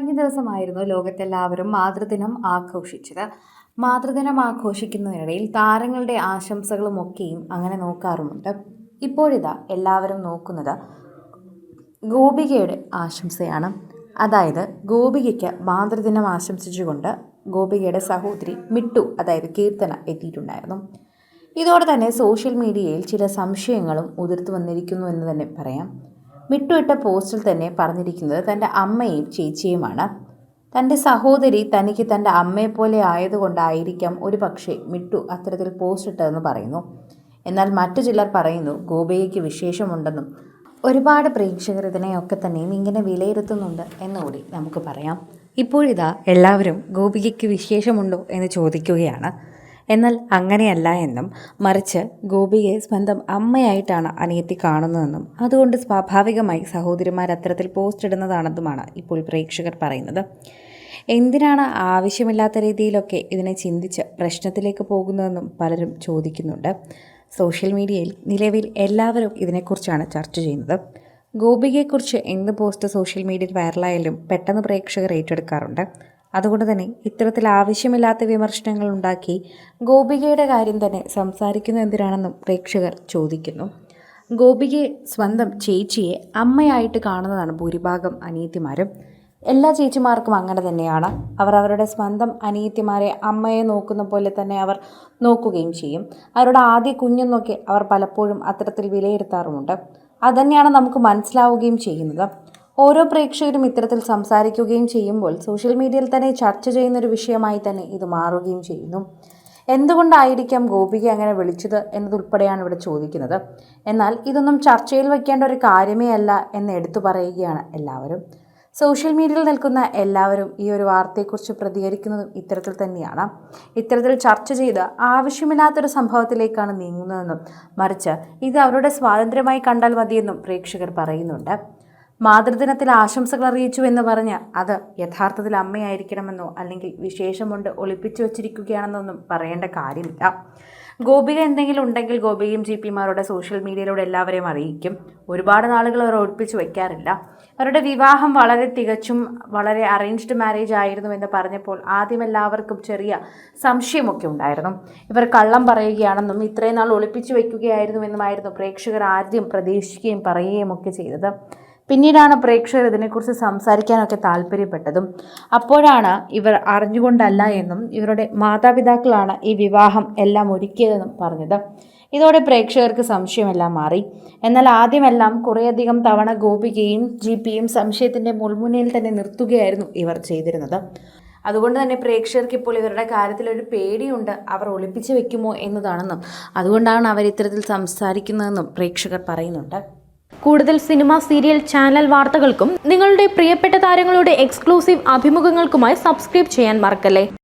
കഴിഞ്ഞ ദിവസമായിരുന്നു ലോകത്തെല്ലാവരും മാതൃദിനം ആഘോഷിച്ചത്. മാതൃദിനം ആഘോഷിക്കുന്നതിനിടയിൽ താരങ്ങളുടെ ആശംസകളുമൊക്കെയും അങ്ങനെ നോക്കാറുമുണ്ട്. ഇപ്പോഴിതാ എല്ലാവരും നോക്കുന്നത് ഗോപികയുടെ ആശംസയാണ്. അതായത് ഗോപികയ്ക്ക് മാതൃദിനം ആശംസിച്ചുകൊണ്ട് ഗോപികയുടെ സഹോദരി മിട്ടു, അതായത് കീർത്തന എത്തിയിട്ടുണ്ടായിരുന്നു. ഇതോടെ തന്നെ സോഷ്യൽ മീഡിയയിൽ ചില സംശയങ്ങളും ഉതിർത്തു വന്നിരിക്കുന്നു എന്ന് തന്നെ പറയാം. മിട്ടു ഇട്ട പോസ്റ്റിൽ തന്നെ പറഞ്ഞിരിക്കുന്നത് തൻ്റെ അമ്മയും ചേച്ചിയുമാണ്. തൻ്റെ സഹോദരി തനിക്ക് തൻ്റെ അമ്മയെപ്പോലെ ആയതുകൊണ്ടായിരിക്കാം ഒരു പക്ഷേ മിട്ടു അത്തരത്തിൽ പോസ്റ്റ് ഇട്ടതെന്ന് പറയുന്നു. എന്നാൽ മറ്റു ചിലർ പറയുന്നു ഗോപികയ്ക്ക് വിശേഷമുണ്ടെന്നും ഒരുപാട് പ്രേക്ഷകർ ഇതിനെയൊക്കെ തന്നെയും ഇങ്ങനെ വിലയിരുത്തുന്നുണ്ട് എന്നുകൂടി നമുക്ക് പറയാം. ഇപ്പോഴിതാ എല്ലാവരും ഗോപികയ്ക്ക് വിശേഷമുണ്ടോ എന്ന് ചോദിക്കുകയാണ്. എന്നാൽ അങ്ങനെയല്ല എന്നും മറിച്ച് ഗോപികയെ സ്വന്തം അമ്മയായിട്ടാണ് അനിയത്തി കാണുന്നതെന്നും അതുകൊണ്ട് സ്വാഭാവികമായി സഹോദരിമാർ അത്തരത്തിൽ പോസ്റ്റ് ഇടുന്നതാണെന്നുമാണ് ഇപ്പോൾ പ്രേക്ഷകർ പറയുന്നത്. എന്തിനാണ് ആവശ്യമില്ലാത്ത രീതിയിലൊക്കെ ഇതിനെ ചിന്തിച്ച് പ്രശ്നത്തിലേക്ക് പോകുന്നതെന്നും പലരും ചോദിക്കുന്നുണ്ട്. സോഷ്യൽ മീഡിയയിൽ നിലവിൽ എല്ലാവരും ഇതിനെക്കുറിച്ചാണ് ചർച്ച ചെയ്യുന്നത്. ഗോപികയെക്കുറിച്ച് എന്ത് പോസ്റ്റ് സോഷ്യൽ മീഡിയയിൽ വൈറലായാലും പെട്ടെന്ന് പ്രേക്ഷകർ ഏറ്റെടുക്കാറുണ്ട്. അതുകൊണ്ട് തന്നെ ഇത്തരത്തിൽ ആവശ്യമില്ലാത്ത വിമർശനങ്ങൾ ഉണ്ടാക്കി ഗോപികയുടെ കാര്യം തന്നെ സംസാരിക്കുന്നത് എന്തിനാണെന്നും പ്രേക്ഷകർ ചോദിക്കുന്നു. ഗോപികയെ സ്വന്തം ചേച്ചിയെ അമ്മയായിട്ട് കാണുന്നതാണ് ഭൂരിഭാഗം അനിയത്തിമാരും. എല്ലാ ചേച്ചിമാർക്കും അങ്ങനെ തന്നെയാണ്. അവർ അവരുടെ സ്വന്തം അനിയത്തിമാരെ അമ്മയെ നോക്കുന്ന പോലെ തന്നെ അവർ നോക്കുകയും ചെയ്യും. അവരുടെ ആദ്യ കുഞ്ഞെന്നൊക്കെ അവർ പലപ്പോഴും അത്തരത്തിൽ വിലയിരുത്താറുമുണ്ട്. അതുതന്നെയാണ് നമുക്ക് മനസ്സിലാവുകയും ചെയ്യുന്നത്. ഓരോ പ്രേക്ഷകരും ഇത്തരത്തിൽ സംസാരിക്കുകയും ചെയ്യുമ്പോൾ സോഷ്യൽ മീഡിയയിൽ തന്നെ ചർച്ച ചെയ്യുന്നൊരു വിഷയമായി തന്നെ ഇത് മാറുകയും ചെയ്യുന്നു. എന്തുകൊണ്ടായിരിക്കാം ഗോപിക അങ്ങനെ വിളിച്ചത് എന്നതുൾപ്പെടെയാണ് ഇവിടെ ചോദിക്കുന്നത്. എന്നാൽ ഇതൊന്നും ചർച്ചയിൽ വയ്ക്കേണ്ട ഒരു കാര്യമേ അല്ല എന്ന് എടുത്തു പറയുകയാണ് എല്ലാവരും. സോഷ്യൽ മീഡിയയിൽ നിൽക്കുന്ന എല്ലാവരും ഈ ഒരു വാർത്തയെക്കുറിച്ച് പ്രതികരിക്കുന്നതും ഇത്തരത്തിൽ തന്നെയാണ്. ഇത്തരത്തിൽ ചർച്ച ചെയ്ത് ആവശ്യമില്ലാത്തൊരു സംഭവത്തിലേക്കാണ് നീങ്ങുന്നതെന്നും മറിച്ച് ഇത് അവരുടെ സ്വാതന്ത്ര്യമായി കണ്ടാൽ മതിയെന്നും പ്രേക്ഷകർ പറയുന്നുണ്ട്. മാതൃദിനത്തിൽ ആശംസകൾ അറിയിച്ചു എന്ന് പറഞ്ഞ് അത് യഥാർത്ഥത്തിൽ അമ്മയായിരിക്കണമെന്നോ അല്ലെങ്കിൽ വിശേഷമുണ്ട് ഒളിപ്പിച്ചു വച്ചിരിക്കുകയാണെന്നൊന്നും പറയേണ്ട കാര്യമില്ല. ഗോപിക എന്തെങ്കിലും ഉണ്ടെങ്കിൽ ഗോപികയും GPമാരുടെ സോഷ്യൽ മീഡിയയിലൂടെ എല്ലാവരെയും അറിയിക്കും. ഒരുപാട് നാളുകൾ അവർ ഒളിപ്പിച്ചു വയ്ക്കാറില്ല. അവരുടെ വിവാഹം വളരെ അറേഞ്ച്ഡ് മാരേജ് ആയിരുന്നു എന്ന് പറഞ്ഞപ്പോൾ ആദ്യം എല്ലാവർക്കും ചെറിയ സംശയമൊക്കെ ഉണ്ടായിരുന്നു. ഇവർ കള്ളം പറയുകയാണെന്നും ഇത്രയും നാൾ ഒളിപ്പിച്ചു വയ്ക്കുകയായിരുന്നു എന്നുമായിരുന്നു പ്രേക്ഷകർ ആദ്യം പ്രതീക്ഷിക്കുകയും പറയുകയും ഒക്കെ ചെയ്തത്. പിന്നീടാണ് പ്രേക്ഷകർ ഇതിനെക്കുറിച്ച് സംസാരിക്കാനൊക്കെ താല്പര്യപ്പെട്ടതും. അപ്പോഴാണ് ഇവർ അറിഞ്ഞുകൊണ്ടല്ല എന്നും ഇവരുടെ മാതാപിതാക്കളാണ് ഈ വിവാഹം എല്ലാം ഒരുക്കിയതെന്നും പറഞ്ഞത്. ഇതോടെ പ്രേക്ഷകർക്ക് സംശയമെല്ലാം മാറി. എന്നാൽ ആദ്യമെല്ലാം കുറേയധികം തവണ ഗോപികയും GPയും സംശയത്തിൻ്റെ മുൾമുനയിൽ തന്നെ നിർത്തുകയായിരുന്നു ഇവർ ചെയ്തിരുന്നത്. അതുകൊണ്ട് തന്നെ പ്രേക്ഷകർക്ക് ഇപ്പോൾ ഇവരുടെ കാര്യത്തിൽ ഒരു പേടിയുണ്ട്, അവർ ഒളിപ്പിച്ച് വെക്കുമോ എന്നതാണെന്നും അതുകൊണ്ടാണ് അവർ ഇത്തരത്തിൽ സംസാരിക്കുന്നതെന്നും പ്രേക്ഷകർ പറയുന്നുണ്ട്. കൂടുതൽ സിനിമ, സീരിയൽ, ചാനൽ വാർത്തകൾക്കും നിങ്ങളുടെ പ്രിയപ്പെട്ട താരങ്ങളുടെ എക്സ്ക്ലൂസീവ് അഭിമുഖങ്ങൾക്കുമായി സബ്സ്ക്രൈബ് ചെയ്യാൻ മറക്കല്ലേ.